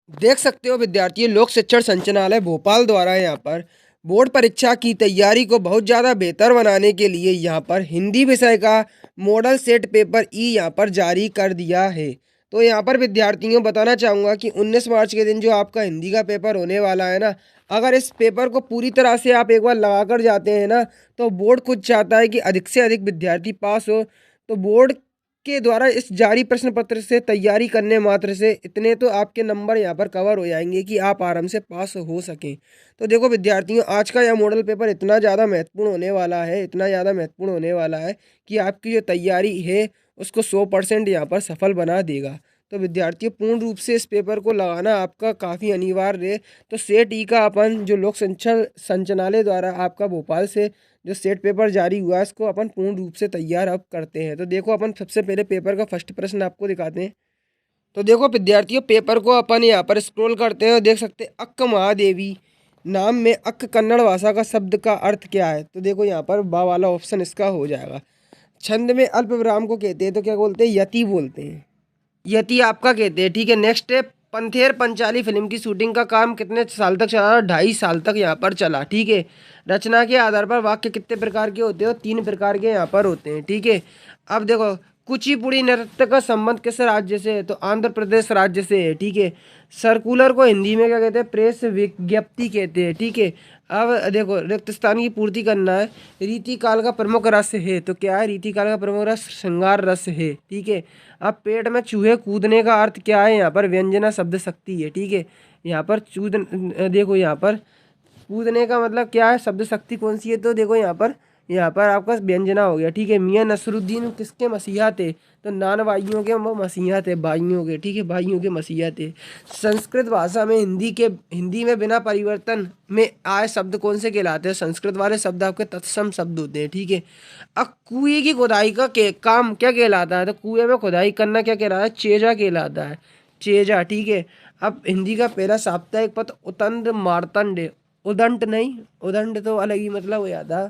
देख सकते हो विद्यार्थियों, लोक शिक्षण संचालनालय भोपाल द्वारा यहाँ पर बोर्ड परीक्षा की तैयारी को बहुत ज़्यादा बेहतर बनाने के लिए यहाँ पर हिंदी विषय का मॉडल सेट पेपर ई यहाँ पर जारी कर दिया है। तो यहाँ पर विद्यार्थियों बताना चाहूँगा कि 19 मार्च के दिन जो आपका हिंदी का पेपर होने वाला है ना, अगर इस पेपर को पूरी तरह से आप एक बार लगा कर जाते हैं ना, तो बोर्ड खुद चाहता है कि अधिक से अधिक विद्यार्थी पास हो। तो बोर्ड के द्वारा इस जारी प्रश्न पत्र से तैयारी करने मात्र से इतने तो आपके नंबर यहाँ पर कवर हो जाएंगे कि आप आराम से पास हो सकें। तो देखो विद्यार्थियों, आज का यह मॉडल पेपर इतना ज़्यादा महत्वपूर्ण होने वाला है, इतना ज़्यादा महत्वपूर्ण होने वाला है कि आपकी जो तैयारी है उसको 100% यहाँ पर सफल बना देगा। तो विद्यार्थियों, पूर्ण रूप से इस पेपर को लगाना आपका काफ़ी अनिवार्य है। तो सेट ई का अपन जो लोक संचार संचालनालय द्वारा आपका भोपाल से जो सेट पेपर जारी हुआ है, इसको अपन पूर्ण रूप से तैयार अब करते हैं। तो देखो, अपन सबसे पहले पेपर का फर्स्ट प्रश्न आपको दिखाते हैं। तो देखो विद्यार्थियों, पेपर को अपन यहाँ पर स्क्रॉल करते हैं और देख सकते हैं अक्क महादेवी नाम में अक्क कन्नड़ भाषा का शब्द का अर्थ क्या है। तो देखो यहाँ पर बा वाला ऑप्शन इसका हो जाएगा। छंद में अल्प विराम को कहते हैं तो क्या बोलते हैं? यति बोलते हैं। यति आपका कहते हैं। ठीक है, नेक्स्ट है पंथेर पंचाली फिल्म की शूटिंग का काम कितने साल तक चला? 2.5 साल तक यहाँ पर चला। ठीक है, रचना के आधार पर वाक्य कितने प्रकार के होते हैं? 3 प्रकार के यहाँ पर होते हैं। ठीक है, अब देखो कुचिपुड़ी नृत्य का संबंध किस राज्य से है? तो आंध्र प्रदेश राज्य से है। ठीक है, सर्कुलर को हिंदी में क्या कहते हैं? प्रेस विज्ञप्ति कहते हैं। ठीक है, अब देखो रिक्त स्थान की पूर्ति करना है। रीतिकाल का प्रमुख रस है, तो क्या है? रीतिकाल का प्रमुख रस श्रृंगार रस है। ठीक है, अब पेट में चूहे कूदने का अर्थ क्या है? यहाँ पर व्यंजना शब्द शक्ति है। ठीक है, यहाँ पर देखो यहाँ पर कूदने का मतलब क्या है? शब्द शक्ति कौन सी है? तो देखो यहाँ पर आपका व्यंजना हो गया। ठीक है, मियाँ नसरुद्दीन किसके मसीहा थे? तो नान भाइयों के वो मसीहा थे, भाइयों के। ठीक है, भाइयों के मसीहा थे। संस्कृत भाषा में हिंदी में बिना परिवर्तन में आए शब्द कौन से कहलाते हैं? संस्कृत वाले शब्द आपके तत्सम शब्द होते हैं। ठीक है, अब कुएं की खुदाई का काम क्या कहलाता है? तो कुएं में खुदाई करना क्या कहलाता है? चेजा कहलाता है, चेजा। ठीक है, अब हिंदी का पहला साप्ताहिक पत्र उतंड मार्तंड, उदंड नहीं, उदंड तो अलग ही मतलब हो जाता,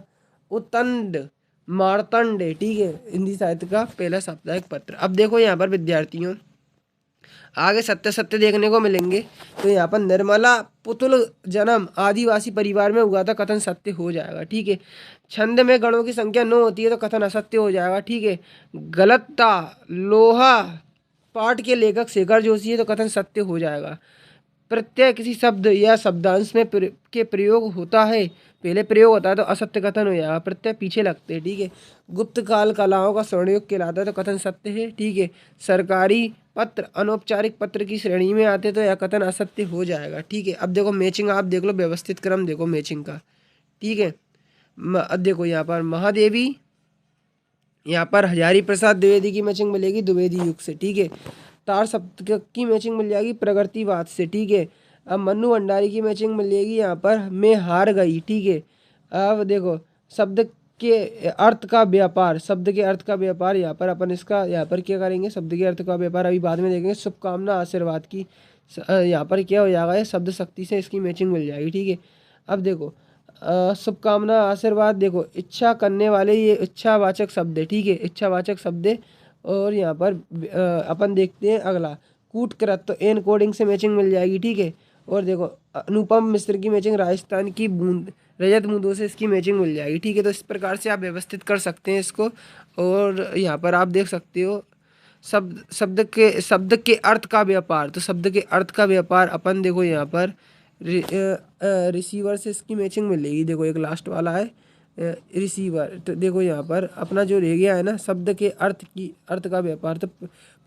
उत्तंड मार्तंड। ठीक है, हिंदी साहित्य का पहला साप्ताहिक पत्र। अब देखो यहाँ पर विद्यार्थियों, आगे सत्य सत्य देखने को मिलेंगे। तो यहाँ पर निर्मला पुतुल जन्म आदिवासी परिवार में हुआ था, कथन सत्य हो जाएगा। ठीक है, छंद में गणों की संख्या 9 होती है, तो कथन असत्य हो जाएगा। ठीक है, गलत था लोहा पाठ के लेखक शेखर जोशी है, तो कथन सत्य हो जाएगा। प्रत्यय किसी शब्द या शब्दांश में के प्रयोग होता है, पहले प्रयोग होता है, तो असत्य कथन हो जाएगा। प्रत्यय पीछे लगते हैं। ठीक है, गुप्त काल कलाओं का स्वर्णयुग कहलाता है, तो कथन सत्य है। ठीक है, सरकारी पत्र अनौपचारिक पत्र की श्रेणी में आते, तो यह कथन असत्य हो जाएगा। ठीक है, अब देखो मैचिंग आप देख लो, व्यवस्थित क्रम देखो मैचिंग का। ठीक है, अब देखो यहाँ पर महादेवी, यहाँ पर हजारी प्रसाद द्विवेदी की मैचिंग मिलेगी द्विवेदी युग से। ठीक है, तार शब्द की मैचिंग मिल जाएगी प्रगतिवाद से। ठीक है, अब मन्नू भंडारी की मैचिंग मिलेगी यहाँ पर मैं हार गई। ठीक है, अब देखो शब्द के अर्थ का व्यापार, शब्द के अर्थ का व्यापार, यहाँ पर अपन इसका यहाँ पर क्या करेंगे? शब्द के अर्थ का व्यापार अभी बाद में देखेंगे। शुभकामना आशीर्वाद की यहाँ पर क्या हो जाएगा? शब्द शक्ति से इसकी मैचिंग मिल जाएगी। ठीक है, अब देखो शुभकामना आशीर्वाद, देखो इच्छा करने वाले, ये इच्छावाचक शब्द है। ठीक है, इच्छावाचक शब्द है। और यहाँ पर अपन देखते हैं अगला कूटकृत, तो एन कोडिंग से मैचिंग मिल जाएगी। ठीक है, और देखो अनुपम मिश्र की मैचिंग राजस्थान की बूंद रजत बूंदों से इसकी मैचिंग मिल जाएगी। ठीक है, तो इस प्रकार से आप व्यवस्थित कर सकते हैं इसको। और यहाँ पर आप देख सकते हो शब्द के अर्थ का व्यापार, तो शब्द के अर्थ का व्यापार अपन देखो यहाँ पर रिसीवर से इसकी मैचिंग मिलेगी। देखो एक लास्ट वाला है रिसीवर, तो देखो यहाँ पर अपना जो रह गया है ना, शब्द के अर्थ का व्यापार, तो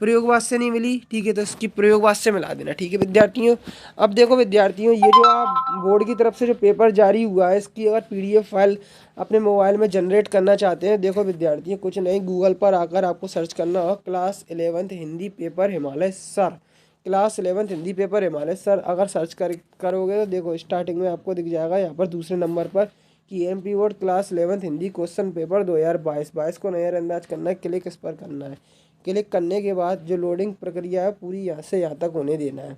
प्रयोगवाद से नहीं मिली। ठीक है, तो इसकी प्रयोगवाद से मिला देना। ठीक है विद्यार्थियों, अब देखो विद्यार्थियों, ये जो आप बोर्ड की तरफ से जो पेपर जारी हुआ है, इसकी अगर PDF फाइल अपने मोबाइल में जनरेट करना चाहते हैं, देखो विद्यार्थियों कुछ नहीं, गूगल पर आकर आपको सर्च करना होगा class 11th Hindi paper Himalaya sir, class 11th Hindi paper Himalaya sir. अगर सर्च करोगे तो देखो स्टार्टिंग में आपको दिख जाएगा यहाँ पर दूसरे नंबर पर कि MP board class 11th Hindi question paper 2022 को नज़रअंदाज करना है। क्लिक इस पर करना है। क्लिक करने के बाद जो लोडिंग प्रक्रिया है पूरी यहाँ से यहाँ तक होने देना है।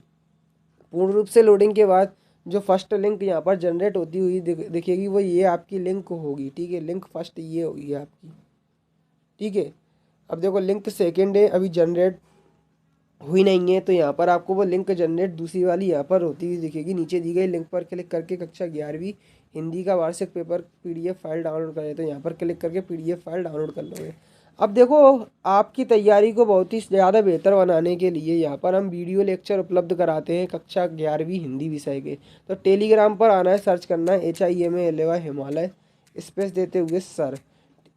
पूर्ण रूप से लोडिंग के बाद जो फर्स्ट लिंक यहाँ पर जनरेट होती हुई दिखेगी, वो ये आपकी लिंक होगी। ठीक है, लिंक फर्स्ट ये होगी आपकी। ठीक है, अब देखो लिंक सेकेंड है अभी जनरेट हुई नहीं है तो यहाँ पर आपको वो लिंक जनरेट दूसरी वाली यहाँ पर होती हुई दिखेगी। नीचे दी गई लिंक पर क्लिक करके कक्षा 11वीं हिंदी का वार्षिक पेपर पीडीएफ फाइल डाउनलोड करें, तो यहाँ पर क्लिक करके पीडीएफ फाइल डाउनलोड कर लोगे। अब देखो, आपकी तैयारी को बहुत ही ज़्यादा बेहतर बनाने के लिए यहाँ पर हम वीडियो लेक्चर उपलब्ध कराते हैं कक्षा 11वीं हिंदी विषय के। तो टेलीग्राम पर आना है, सर्च करना है HIMALY हिमालय स्पेस देते हुए सर,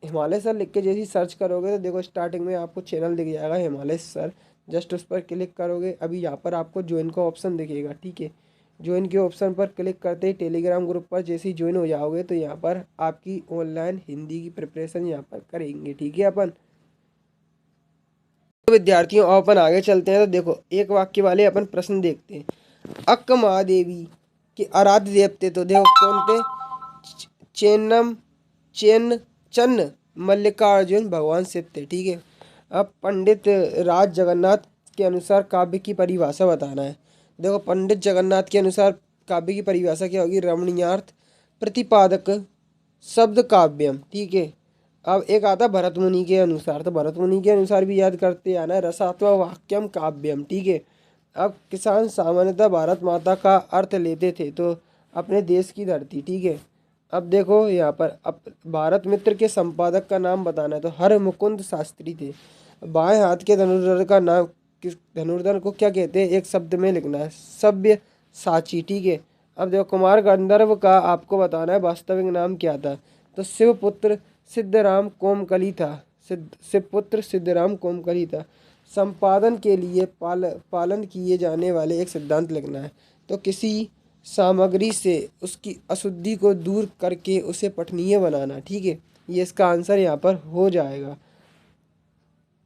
हिमालय सर लिख के जैसे ही सर्च करोगे तो देखो स्टार्टिंग में आपको चैनल दिख जाएगा हिमालय सर। जस्ट उस पर क्लिक करोगे, अभी यहाँ पर आपको ज्वाइन का ऑप्शन दिखेगा। ठीक है, ज्वाइन के ऑप्शन पर क्लिक करते ही टेलीग्राम ग्रुप पर जैसे ही ज्वाइन हो जाओगे तो यहाँ पर आपकी ऑनलाइन हिंदी की प्रिपरेशन यहाँ पर करेंगे। ठीक है अपन तो विद्यार्थियों, अपन आगे चलते हैं। तो देखो, एक वाक्य वाले अपन प्रश्न देखते हैं। अक्क महादेवी के आराध्य देवते तो देखो कौन थे? चेन्नम चेन्न चन्न मल्लिकार्जुन भगवान शिव थे। ठीक है, अब पंडित राज जगन्नाथ के अनुसार काव्य की परिभाषा बताना है। देखो, पंडित जगन्नाथ के अनुसार काव्य की परिभाषा क्या होगी? रमणीयार्थ प्रतिपादक शब्द काव्यम। ठीक है, अब एक आता भरत मुनि के अनुसार, तो भरत मुनि के अनुसार भी याद करते आना है, रसात्मक वाक्यम काव्यम। ठीक है, अब किसान सामान्यतः भारत माता का अर्थ लेते थे, तो अपने देश की धरती। ठीक है, अब देखो यहाँ पर अब भारत मित्र के संपादक का नाम बताना है, तो हर मुकुंद शास्त्री थे। बाएं हाथ के धनुर्धर का नाम, किस धनुर्धर को क्या कहते हैं? एक शब्द में लिखना है, सव्य साची। ठीक है, अब देखो कुमार गंधर्व का आपको बताना है वास्तविक नाम क्या था, तो शिवपुत्र सिद्धराम कोमकली था। शिवपुत्र सिद्धराम कोमकली था। संपादन के लिए पालन किए जाने वाले एक सिद्धांत लिखना है, तो किसी सामग्री से उसकी अशुद्धि को दूर करके उसे पठनीय बनाना। ठीक है, ये इसका आंसर यहाँ पर हो जाएगा।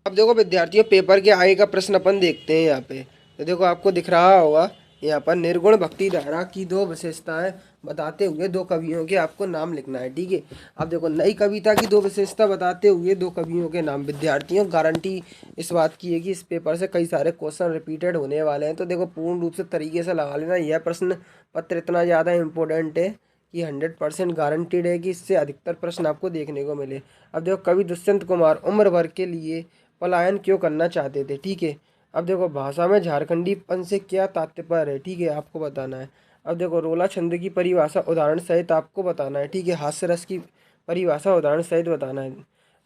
अब देखो विद्यार्थियों, पेपर के आगे का प्रश्न अपन देखते हैं यहाँ पे। तो देखो आपको दिख रहा होगा यहाँ पर निर्गुण भक्ति धारा की दो विशेषताएं बताते हुए दो कवियों के आपको नाम लिखना है। ठीक है, अब देखो नई कविता की दो विशेषता बताते हुए दो कवियों के नाम। विद्यार्थियों, गारंटी इस बात की है कि इस पेपर से कई सारे क्वेश्चन रिपीटेड होने वाले हैं, तो देखो पूर्ण रूप से तरीके से लगा लेना। यह प्रश्न पत्र इतना ज़्यादा इम्पोर्टेंट है कि 100% गारंटीड है कि इससे अधिकतर प्रश्न आपको देखने को मिले। अब देखो, कवि दुष्यंत कुमार उम्र भर के लिए पलायन क्यों करना चाहते थे? ठीक है, अब देखो भाषा में झारखंडीपन से क्या तात्पर्य है? ठीक है, आपको बताना है। अब देखो, रोला छंद की परिभाषा उदाहरण सहित आपको बताना है। ठीक है, हास्य रस की परिभाषा उदाहरण सहित बताना है।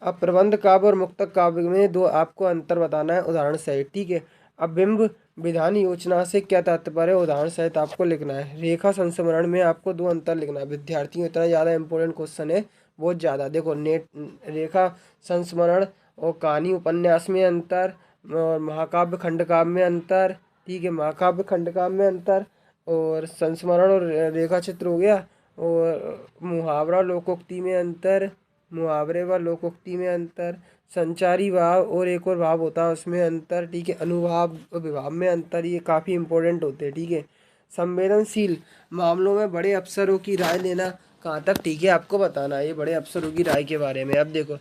अब प्रबंध काव्य और मुक्तक काव्य में दो आपको अंतर बताना है उदाहरण सहित। ठीक है, अब बिंब विधान योजना से क्या तात्पर्य है? उदाहरण सहित आपको लिखना है। रेखा संस्मरण में आपको दो अंतर लिखना है। विद्यार्थियों, इतना ज़्यादा इंपॉर्टेंट क्वेश्चन है, बहुत ज़्यादा। देखो, नेट रेखा संस्मरण और कहानी उपन्यास में अंतर, और महाकाव्य खंडकाव्य में अंतर। ठीक है, महाकाव्य खंडकाव्य में अंतर, और संस्मरण और रेखा चित्र हो गया, और मुहावरा लोकोक्ति में अंतर, मुहावरे व लोकोक्ति में अंतर, संचारी भाव और एक और भाव होता है उसमें अंतर। ठीक है, अनुभाव और विभाव में अंतर, ये काफ़ी इंपॉर्टेंट होते हैं। ठीक है, संवेदनशील मामलों में बड़े अफसरों की राय लेना कहाँ तक? ठीक है, आपको बताना है ये बड़े अफसरों की राय के बारे में। अब देखो,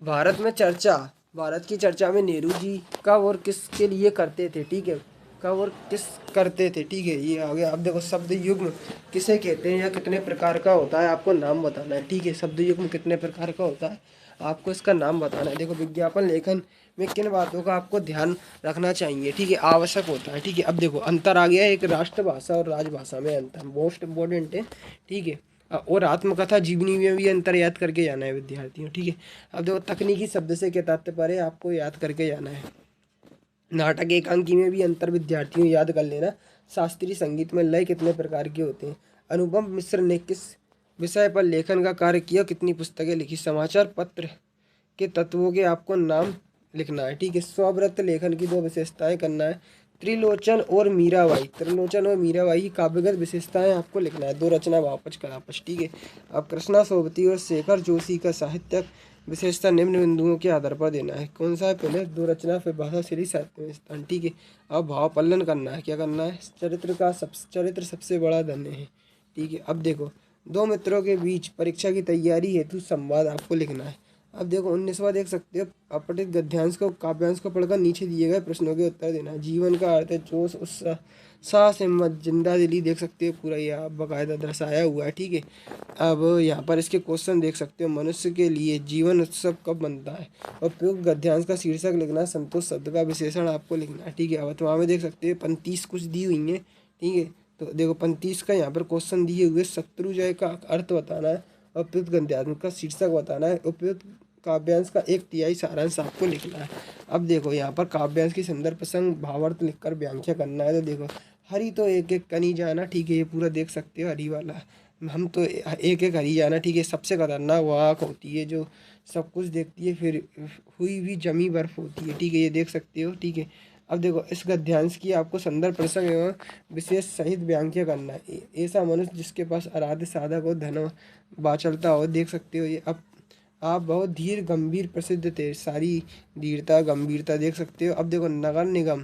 भारत की चर्चा में नेहरू जी कब और किसके लिए करते थे? ठीक है, कब और किस करते थे? ठीक है, ये आ गया। अब देखो, शब्द युग्म किसे कहते हैं या कितने प्रकार का होता है, आपको नाम बताना है। ठीक है, शब्द युग्म कितने प्रकार का होता है, आपको इसका नाम बताना है। देखो, विज्ञापन लेखन में किन बातों का आपको ध्यान रखना चाहिए? ठीक है, आवश्यक होता है। ठीक है, अब देखो अंतर आ गया, एक राष्ट्रभाषा और राजभाषा में अंतर मोस्ट इम्पोर्टेंट है। ठीक है, और आत्मकथा जीवनी में भी अंतर याद करके जाना है विद्यार्थियों। ठीक है, अब देखो तकनीकी शब्द से क्या तात्पर्य है, आपको याद करके जाना है। नाटक एकांकी में भी अंतर विद्यार्थियों याद कर लेना। शास्त्रीय संगीत में लय कितने प्रकार के होते हैं? अनुपम मिश्र ने किस विषय पर लेखन का कार्य किया? कितनी पुस्तकें लिखी? समाचार पत्र के तत्वों के आपको नाम लिखना है। ठीक है, स्वव्रत लेखन की दो विशेषताएं करना है। त्रिलोचन और मीराबाई की काव्यगत विशेषताएं आपको लिखना है। दो रचना वापस करापस। ठीक है, अब कृष्णा सोबती और शेखर जोशी का साहित्यक विशेषता निम्न बिंदुओं के आधार पर देना है। कौन सा है? पहले दो रचना, फिर भाषा शैली, साहित्य में स्थान। ठीक है, अब भाव पल्लन करना है। क्या करना है? चरित्र सबसे बड़ा धन्य है। ठीक है, अब देखो, दो मित्रों के बीच परीक्षा की तैयारी हेतु संवाद आपको लिखना है। अब देखो 19वां देख सकते हो, अपठित गद्यांश को काव्यांश को पढ़कर नीचे दिए गए प्रश्नों के उत्तर देना। जीवन का अर्थ है जोश, उत्साह, साहस, हिम्मत, जिंदादिली। देख सकते हो पूरा ये आप बाकायदा दर्शाया हुआ है, ठीक है। अब यहाँ पर इसके क्वेश्चन देख सकते हो। मनुष्य के लिए जीवन उत्सव कब बनता है? और उपयुक्त गद्यांश का शीर्षक लिखना है, संतोष शब्द का विशेषण आपको लिखना है, ठीक है। अब वहाँ में देख सकते हो 35 कुछ दी हुई हैं, ठीक है। तो देखो 35 का यहाँ पर क्वेश्चन दिए हुए, शत्रुंजय का अर्थ बताना है, उपयुक्त गद्यांश का शीर्षक बताना है, उपयुक्त काव्यांश का 1/3 सारांश आपको लिखना है। अब देखो यहाँ पर काव्यांश की संदर्भ प्रसंग भावार्थ लिखकर व्याख्या करना है। तो देखो हरि तो एक एक कनी जाना, ठीक है, ये पूरा देख सकते हो हरी वाला। हम तो एक एक हरी जाना, ठीक है। सबसे खतरनाक वो आँख होती है जो सब कुछ देखती है, फिर हुई भी जमी बर्फ होती है, ठीक है, ये देख सकते हो, ठीक है। अब देखो इस गद्यांश की आपको संदर्भ प्रसंग एवं विशेष सहित व्याख्या करना है। ऐसा मनुष्य जिसके पास आराध्य साधक हो, धन बाचलता हो। देख सकते हो ये। अब आप बहुत धीर गंभीर प्रसिद्ध थे, सारी धीरता गंभीरता देख सकते हो। अब देखो नगर निगम,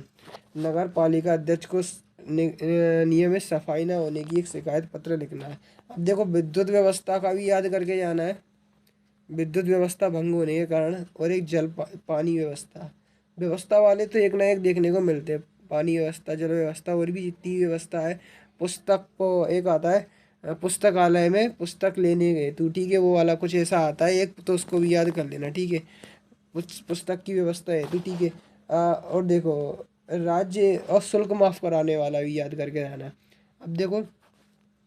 नगर पालिका अध्यक्ष को नियमित सफाई न होने की एक शिकायत पत्र लिखना है। अब देखो विद्युत व्यवस्था का भी याद करके जाना है, विद्युत व्यवस्था भंग होने के कारण, और एक पानी व्यवस्था। व्यवस्था वाले तो एक ना एक देखने को मिलते हैं, पानी व्यवस्था, जल व्यवस्था, और भी जितनी व्यवस्था है। पुस्तक को एक आता है, पुस्तकालय में पुस्तक लेने गए तो, ठीक है, वो वाला कुछ ऐसा आता है एक, तो उसको भी याद कर लेना, ठीक है। पुस्तक की व्यवस्था है तो, ठीक है। और देखो राज्य और शुल्क माफ कराने वाला भी याद करके रहना। अब देखो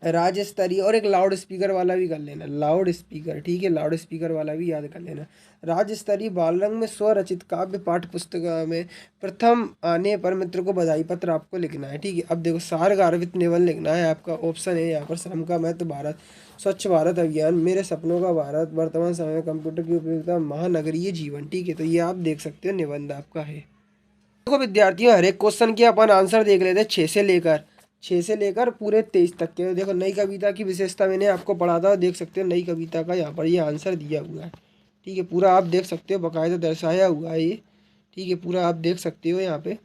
राज्य स्तरीय, और एक लाउड स्पीकर वाला भी कर लेना, लाउड स्पीकर, ठीक है, लाउड स्पीकर वाला भी याद कर लेना। राज्य स्तरीय बालरंग में स्वरचित काव्य पाठ पुस्तक में प्रथम आने पर मित्र को बधाई पत्र आपको लिखना है, ठीक है। अब देखो सार गार्भित निबंध लिखना है आपका। ऑप्शन है यहाँ पर, श्रम का महत्व, भारत, स्वच्छ भारत अभियान, मेरे सपनों का भारत, वर्तमान समय में कंप्यूटर की उपयोगिता, महानगरीय जीवन, ठीक है। तो ये आप देख सकते हो निबंध आपका है। देखो विद्यार्थियों हर एक क्वेश्चन की अपन आंसर देख लेते हैं, 6 से लेकर पूरे 23 तक के। देखो नई कविता की विशेषता मैंने आपको पढ़ा था, देख सकते हो नई कविता का यहाँ पर ये आंसर दिया हुआ है, ठीक है। पूरा आप देख सकते हो, बाकायदा दर्शाया हुआ है ये, ठीक है, पूरा आप देख सकते हो यहाँ पे।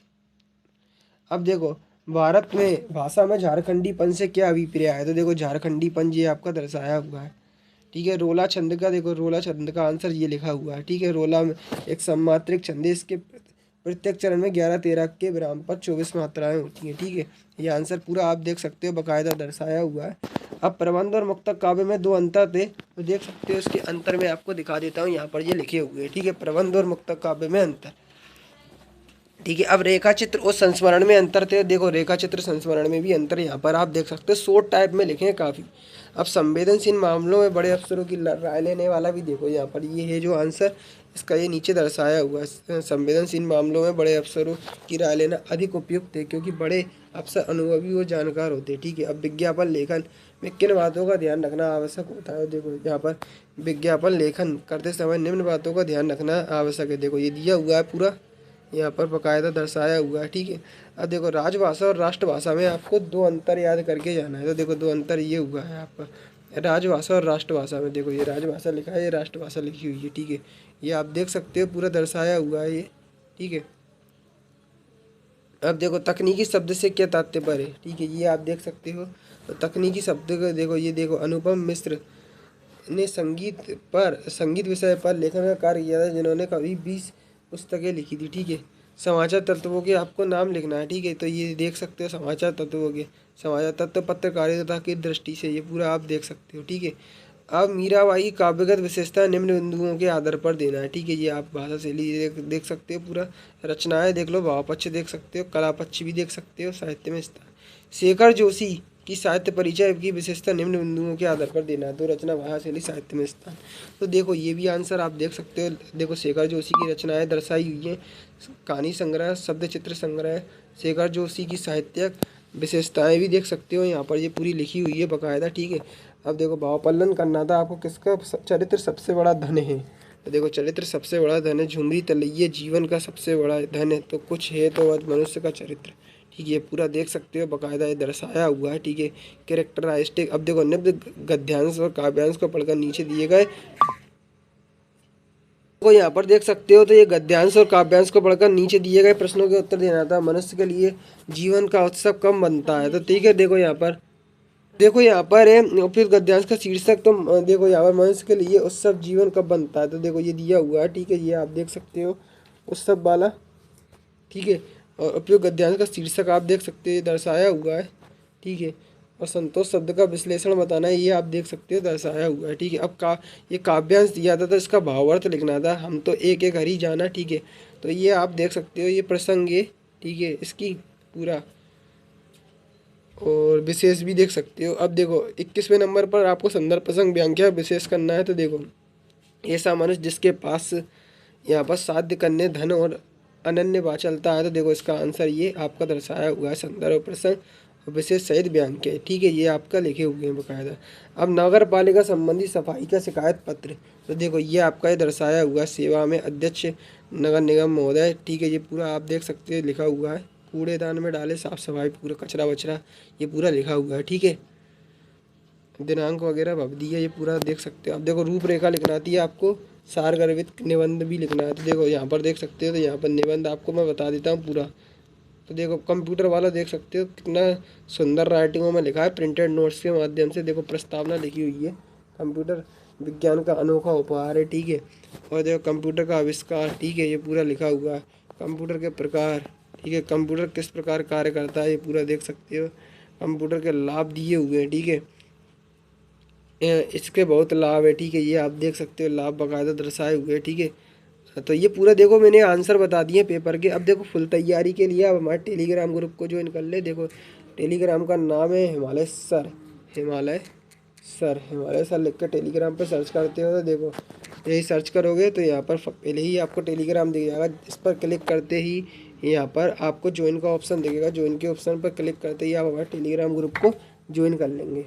अब देखो भारत में भाषा में झारखंडीपन से क्या अभिप्राय है? तो देखो झारखंडीपन ये आपका दर्शाया हुआ है, ठीक है। रोला छंद का, देखो रोला छंद का आंसर ये लिखा हुआ है, ठीक है। रोला में एक सम्मात्रिक छंद है, इसके प्रत्येक चरण में 11-13 के विराम पर 24 मात्राएं होती हैं, ठीक है। ये आंसर पूरा आप देख सकते हो, बाकायदा दर्शाया हुआ है। अब प्रबंध और मुक्तक काव्य में 2 अंतर थे, तो देख सकते हो इसके अंतर में आपको दिखा देता हूँ, यहाँ पर ये लिखे हुए हैं, ठीक है। प्रबंध और मुक्तक काव्य में अंतर, ठीक है। अब रेखा चित्र और संस्मरण में अंतर थे। देखो रेखा चित्र संस्मरण में भी अंतर यहाँ पर आप देख सकते हो, शॉर्ट टाइप में लिखे हैं काफ़ी। अब संवेदनशील मामलों में बड़े अफसरों की राय लेने वाला भी देखो यहाँ पर ये है जो आंसर इसका, ये नीचे दर्शाया हुआ है। संवेदनशील मामलों में बड़े अफसरों की राय लेना अधिक उपयुक्त है, क्योंकि बड़े अफसर अनुभवी और जानकार होते हैं, ठीक है। अब विज्ञापन लेखन में किन बातों का ध्यान रखना आवश्यक होता है? देखो यहाँ पर विज्ञापन लेखन करते समय निम्न बातों का ध्यान रखना आवश्यक है। देखो ये दिया हुआ है पूरा, यहाँ पर बाकायदा दर्शाया हुआ है, ठीक है। अब देखो राजभाषा और राष्ट्रभाषा में आपको 2 अंतर याद करके जाना है। तो देखो 2 अंतर ये हुआ है आपका, राजभाषा और राष्ट्रभाषा में। देखो ये राजभाषा लिखा है, ये राष्ट्रभाषा लिखी हुई है, ठीक है। ये आप देख सकते हो पूरा दर्शाया हुआ है ये, ठीक है। अब देखो तकनीकी शब्द से क्या तात्पर्य है, ठीक है, ये आप देख सकते हो। तो तकनीकी शब्द को देखो, ये देखो अनुपम मिश्र ने संगीत विषय पर लेखन का कार्य किया था, जिन्होंने कभी 20 पुस्तकें लिखी थी, ठीक है। समाचार तत्वों के आपको नाम लिखना है, ठीक है। तो ये देख सकते हो समाचार तत्वों के, समाचार तत्व पत्रकारिता की दृष्टि से, ये पूरा आप देख सकते हो, ठीक है। अब मीराबाई काव्यगत विशेषता निम्न बिंदुओं के आधार पर देना है, ठीक है। ये आप भाषा शैली देख सकते हो, पूरा रचनाएं देख लो, भाव पक्ष देख सकते हो, कला पक्ष भी देख सकते हो, साहित्य में स्थान। शेखर जोशी की साहित्य परिचय की विशेषता निम्न बिंदुओं के आधार पर देना है। तो रचना, भाषा शैली, साहित्य में स्थान। तो देखो ये भी आंसर आप देख सकते हो। देखो शेखर जोशी की रचनाएं दर्शाई हुई हैं, कहानी संग्रह, शब्द चित्र संग्रह। शेखर जोशी की साहित्यिक विशेषताएं भी देख सकते हो, यहाँ पर ये पूरी लिखी हुई है बाकायदा, ठीक है। अब देखो भावपल्लन करना था आपको, किसका चरित्र सबसे बड़ा धन है? तो देखो चरित्र सबसे बड़ा धन है, झुमरी तलैया जीवन का सबसे बड़ा धन है, तो कुछ है तो वह मनुष्य का चरित्र, ठीक है। पूरा देख सकते हो बाकायदा ये दर्शाया हुआ है, ठीक है। कैरेक्टरिस्टिक, अब देखो निम्न गद्यांश और काव्यांश को पढ़कर नीचे दिए गए को यहाँ पर देख सकते हो। तो ये गद्यांश और काव्यांश को पढ़कर नीचे दिए गए प्रश्नों के उत्तर देना था। मनुष्य के लिए जीवन का उत्सव कब बनता है? तो ठीक है, देखो यहाँ पर देखो यहाँ पर है उपयुक्त गद्यांश का शीर्षक, तो देखो यहाँ पर मनुष्य के लिए उत्सव जीवन कब बनता है, तो देखो ये दिया हुआ है, ठीक है, ये आप देख सकते हो उत्सव वाला, ठीक है। और उपयुक्त गद्यांश का शीर्षक आप देख सकते हो, ये दर्शाया हुआ है, ठीक है। और संतोष शब्द का विश्लेषण बताना है, ये आप देख सकते हो दर्शाया हुआ है, ठीक है। अब ये काव्यांश दिया था तो इसका भावार्थ लिखना था, हम तो एक एक हरी जाना, ठीक है। तो ये आप देख सकते हो, ये प्रसंग है, ठीक है, इसकी पूरा, और विशेष भी देख सकते हो। अब देखो 21वें नंबर पर आपको संदर्भ प्रसंग व्याख्या विशेष करना है, तो देखो ऐसा मनुष्य जिसके पास यहाँ पर साध्य करने धन और अनन्य वाचालता है, तो देखो इसका आंसर ये आपका दर्शाया हुआ है, संदर्भ प्रसंग और विशेष सहित व्याख्या, ठीक है, ये आपका लिखे हुए हैं बकायदा। अब नगर पालिका संबंधी सफाई का शिकायत पत्र, तो देखो ये आपका ये दर्शाया हुआ है, सेवा में अध्यक्ष नगर निगम महोदय, ठीक है, ये पूरा आप देख सकते हो लिखा हुआ है, कूड़ेदान में डाले साफ सफाई, पूरा कचरा वचरा ये पूरा लिखा हुआ है, ठीक है। दिनांक वगैरह अवधि है, ये पूरा देख सकते हो। अब देखो रूपरेखा लिखना आती है आपको, सार गर्भित निबंध भी लिखना है, तो देखो यहाँ पर देख सकते हो, तो यहाँ पर निबंध आपको मैं बता देता हूँ पूरा। तो देखो कंप्यूटर वाला देख सकते हो कितना सुंदर राइटिंगों में लिखा है, प्रिंटेड नोट्स के माध्यम से देखो प्रस्तावना लिखी हुई है, कंप्यूटर विज्ञान का अनोखा उपहार है, ठीक है। और देखो कंप्यूटर का आविष्कार, ठीक है, ये पूरा लिखा हुआ है, कंप्यूटर के प्रकार, ठीक है, कंप्यूटर किस प्रकार कार्य करता है, ये पूरा देख सकते हो, कंप्यूटर के लाभ दिए हुए हैं, ठीक है, इसके बहुत लाभ है, ठीक है, ये आप देख सकते हो लाभ बाकायदा दर्शाए हुए हैं, ठीक है। तो ये पूरा देखो मैंने आंसर बता दिए पेपर के। अब देखो फुल तैयारी के लिए आप हमारे टेलीग्राम ग्रुप को ज्वाइन कर ले। देखो टेलीग्राम का नाम है हिमालय सर, हिमालय हिमालय सर लिख कर टेलीग्राम पर सर्च करते हो, तो देखो यही सर्च करोगे तो यहाँ पर पहले ही आपको टेलीग्राम दिख जाएगा, इस पर क्लिक करते ही यहाँ पर आपको ज्वाइन का ऑप्शन दिखेगा, ज्वाइन के ऑप्शन पर क्लिक करते ही आप हमारे टेलीग्राम ग्रुप को ज्वाइन कर लेंगे।